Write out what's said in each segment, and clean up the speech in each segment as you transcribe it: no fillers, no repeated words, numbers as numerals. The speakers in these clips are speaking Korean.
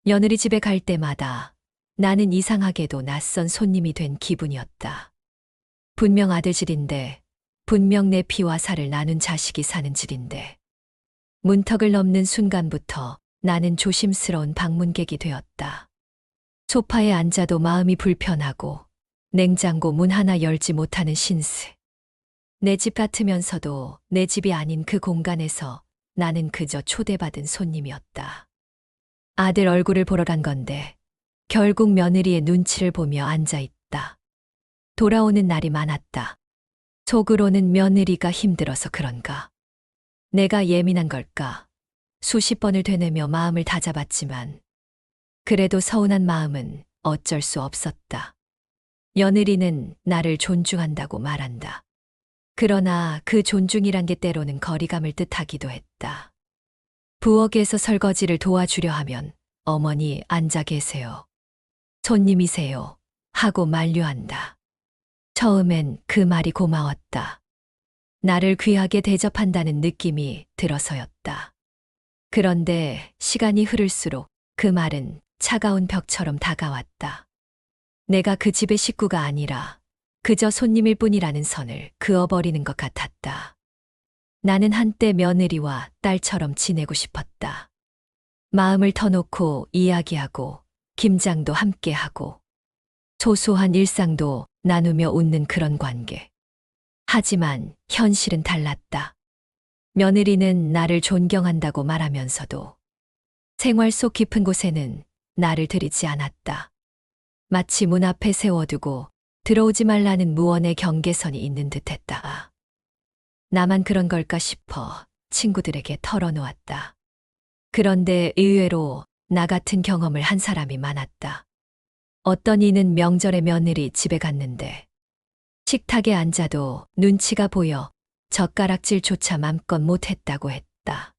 며느리 집에 갈 때마다 나는 이상하게도 낯선 손님이 된 기분이었다. 분명 아들 집인데, 분명 내 피와 살을 나눈 자식이 사는 집인데, 문턱을 넘는 순간부터 나는 조심스러운 방문객이 되었다. 소파에 앉아도 마음이 불편하고, 냉장고 문 하나 열지 못하는 신세. 내 집 같으면서도 내 집이 아닌 그 공간에서 나는 그저 초대받은 손님이었다. 아들 얼굴을 보러 간 건데 결국 며느리의 눈치를 보며 앉아 있다. 돌아오는 날이 많았다. 속으로는 며느리가 힘들어서 그런가. 내가 예민한 걸까. 수십 번을 되뇌며 마음을 다잡았지만 그래도 서운한 마음은 어쩔 수 없었다. 며느리는 나를 존중한다고 말한다. 그러나 그 존중이란 게 때로는 거리감을 뜻하기도 했다. 부엌에서 설거지를 도와주려 하면 어머니 앉아 계세요. 손님이세요. 하고 만류한다. 처음엔 그 말이 고마웠다. 나를 귀하게 대접한다는 느낌이 들어서였다. 그런데 시간이 흐를수록 그 말은 차가운 벽처럼 다가왔다. 내가 그 집의 식구가 아니라 그저 손님일 뿐이라는 선을 그어버리는 것 같았다. 나는 한때 며느리와 딸처럼 지내고 싶었다. 마음을 터놓고 이야기하고 김장도 함께하고 소소한 일상도 나누며 웃는 그런 관계. 하지만 현실은 달랐다. 며느리는 나를 존경한다고 말하면서도 생활 속 깊은 곳에는 나를 들이지 않았다. 마치 문 앞에 세워두고 들어오지 말라는 무언의 경계선이 있는 듯했다. 나만 그런 걸까 싶어 친구들에게 털어놓았다. 그런데 의외로 나 같은 경험을 한 사람이 많았다. 어떤 이는 명절에 며느리 집에 갔는데 식탁에 앉아도 눈치가 보여 젓가락질조차 맘껏 못했다고 했다.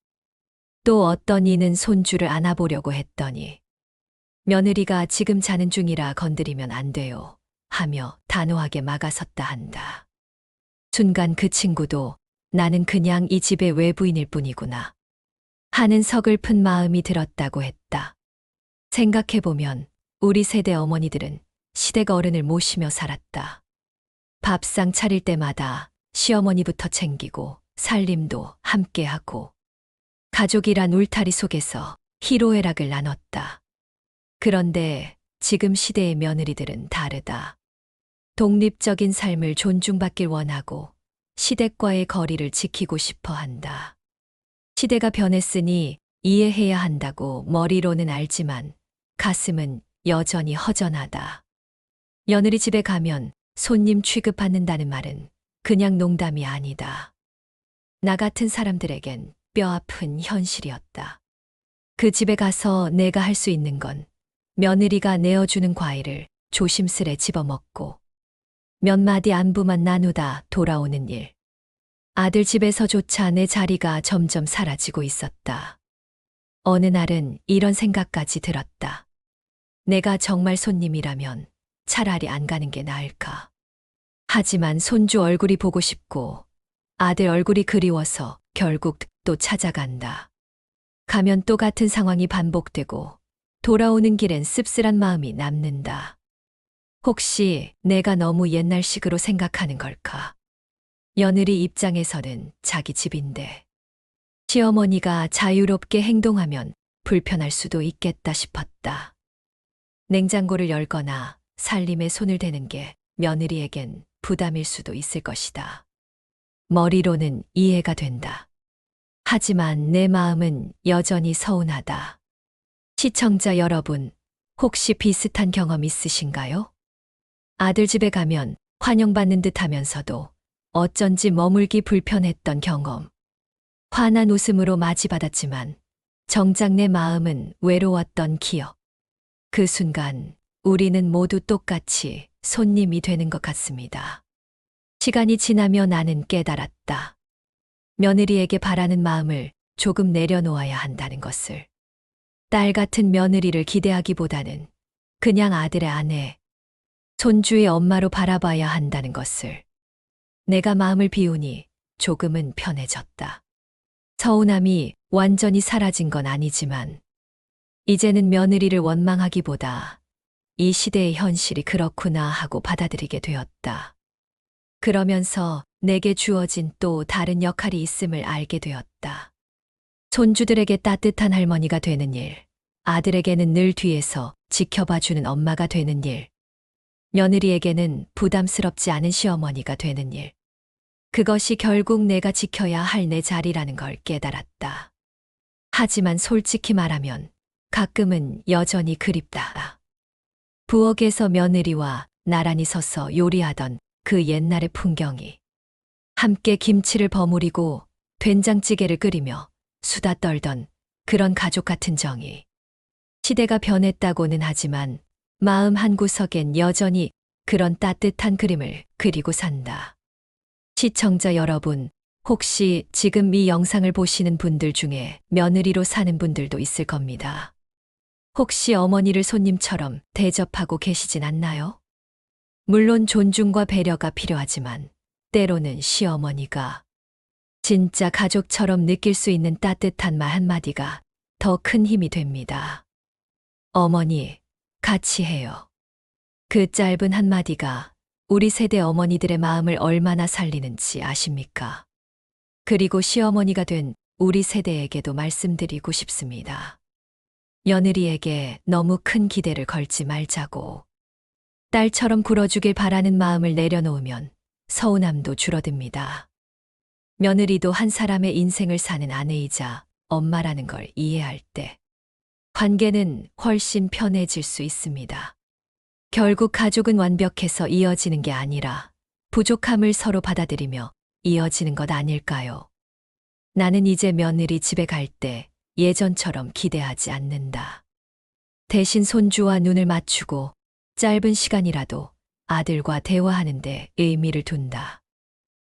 또 어떤 이는 손주를 안아보려고 했더니 며느리가 지금 자는 중이라 건드리면 안 돼요 하며 단호하게 막아섰다 한다. 순간 그 친구도 나는 그냥 이 집의 외부인일 뿐이구나 하는 서글픈 마음이 들었다고 했다. 생각해보면 우리 세대 어머니들은 시댁 어른을 모시며 살았다. 밥상 차릴 때마다 시어머니부터 챙기고 살림도 함께하고 가족이란 울타리 속에서 희로애락을 나눴다. 그런데 지금 시대의 며느리들은 다르다. 독립적인 삶을 존중받길 원하고 시댁과의 거리를 지키고 싶어 한다. 시대가 변했으니 이해해야 한다고 머리로는 알지만 가슴은 여전히 허전하다. 며느리 집에 가면 손님 취급받는다는 말은 그냥 농담이 아니다. 나 같은 사람들에겐 뼈아픈 현실이었다. 그 집에 가서 내가 할 수 있는 건 며느리가 내어주는 과일을 조심스레 집어먹고 몇 마디 안부만 나누다 돌아오는 일. 아들 집에서조차 내 자리가 점점 사라지고 있었다. 어느 날은 이런 생각까지 들었다. 내가 정말 손님이라면 차라리 안 가는 게 나을까. 하지만 손주 얼굴이 보고 싶고 아들 얼굴이 그리워서 결국 또 찾아간다. 가면 또 같은 상황이 반복되고 돌아오는 길엔 씁쓸한 마음이 남는다. 혹시 내가 너무 옛날식으로 생각하는 걸까? 며느리 입장에서는 자기 집인데 시어머니가 자유롭게 행동하면 불편할 수도 있겠다 싶었다. 냉장고를 열거나 살림에 손을 대는 게 며느리에겐 부담일 수도 있을 것이다. 머리로는 이해가 된다. 하지만 내 마음은 여전히 서운하다. 시청자 여러분, 혹시 비슷한 경험 있으신가요? 아들 집에 가면 환영받는 듯 하면서도 어쩐지 머물기 불편했던 경험. 환한 웃음으로 맞이받았지만 정작 내 마음은 외로웠던 기억. 그 순간 우리는 모두 똑같이 손님이 되는 것 같습니다. 시간이 지나며 나는 깨달았다. 며느리에게 바라는 마음을 조금 내려놓아야 한다는 것을. 딸 같은 며느리를 기대하기보다는 그냥 아들의 아내, 손주의 엄마로 바라봐야 한다는 것을. 내가 마음을 비우니 조금은 편해졌다. 서운함이 완전히 사라진 건 아니지만 이제는 며느리를 원망하기보다 이 시대의 현실이 그렇구나 하고 받아들이게 되었다. 그러면서 내게 주어진 또 다른 역할이 있음을 알게 되었다. 손주들에게 따뜻한 할머니가 되는 일, 아들에게는 늘 뒤에서 지켜봐주는 엄마가 되는 일, 며느리에게는 부담스럽지 않은 시어머니가 되는 일. 그것이 결국 내가 지켜야 할 내 자리라는 걸 깨달았다. 하지만 솔직히 말하면 가끔은 여전히 그립다. 부엌에서 며느리와 나란히 서서 요리하던 그 옛날의 풍경이, 함께 김치를 버무리고 된장찌개를 끓이며 수다 떨던 그런 가족 같은 정이. 시대가 변했다고는 하지만 마음 한구석엔 여전히 그런 따뜻한 그림을 그리고 산다. 시청자 여러분, 혹시 지금 이 영상을 보시는 분들 중에 며느리로 사는 분들도 있을 겁니다. 혹시 어머니를 손님처럼 대접하고 계시진 않나요? 물론 존중과 배려가 필요하지만 때로는 시어머니가 진짜 가족처럼 느낄 수 있는 따뜻한 말 한마디가 더 큰 힘이 됩니다. 어머니, 같이 해요. 그 짧은 한마디가 우리 세대 어머니들의 마음을 얼마나 살리는지 아십니까? 그리고 시어머니가 된 우리 세대에게도 말씀드리고 싶습니다. 며느리에게 너무 큰 기대를 걸지 말자고. 딸처럼 굴어주길 바라는 마음을 내려놓으면 서운함도 줄어듭니다. 며느리도 한 사람의 인생을 사는 아내이자 엄마라는 걸 이해할 때 관계는 훨씬 편해질 수 있습니다. 결국 가족은 완벽해서 이어지는 게 아니라 부족함을 서로 받아들이며 이어지는 것 아닐까요? 나는 이제 며느리 집에 갈 때 예전처럼 기대하지 않는다. 대신 손주와 눈을 맞추고 짧은 시간이라도 아들과 대화하는데 의미를 둔다.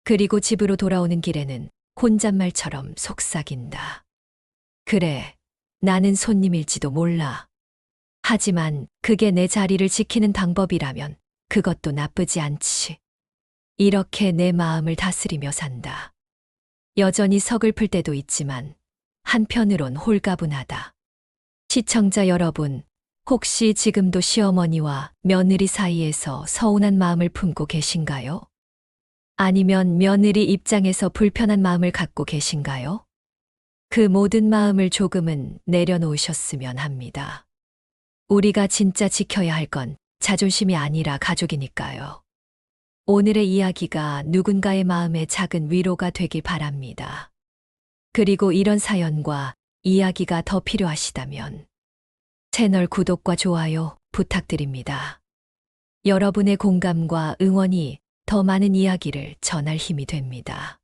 그리고 집으로 돌아오는 길에는 혼잣말처럼 속삭인다. 그래, 나는 손님일지도 몰라. 하지만 그게 내 자리를 지키는 방법이라면 그것도 나쁘지 않지. 이렇게 내 마음을 다스리며 산다. 여전히 서글플 때도 있지만 한편으론 홀가분하다. 시청자 여러분, 혹시 지금도 시어머니와 며느리 사이에서 서운한 마음을 품고 계신가요? 아니면 며느리 입장에서 불편한 마음을 갖고 계신가요? 그 모든 마음을 조금은 내려놓으셨으면 합니다. 우리가 진짜 지켜야 할 건 자존심이 아니라 가족이니까요. 오늘의 이야기가 누군가의 마음에 작은 위로가 되길 바랍니다. 그리고 이런 사연과 이야기가 더 필요하시다면 채널 구독과 좋아요 부탁드립니다. 여러분의 공감과 응원이 더 많은 이야기를 전할 힘이 됩니다.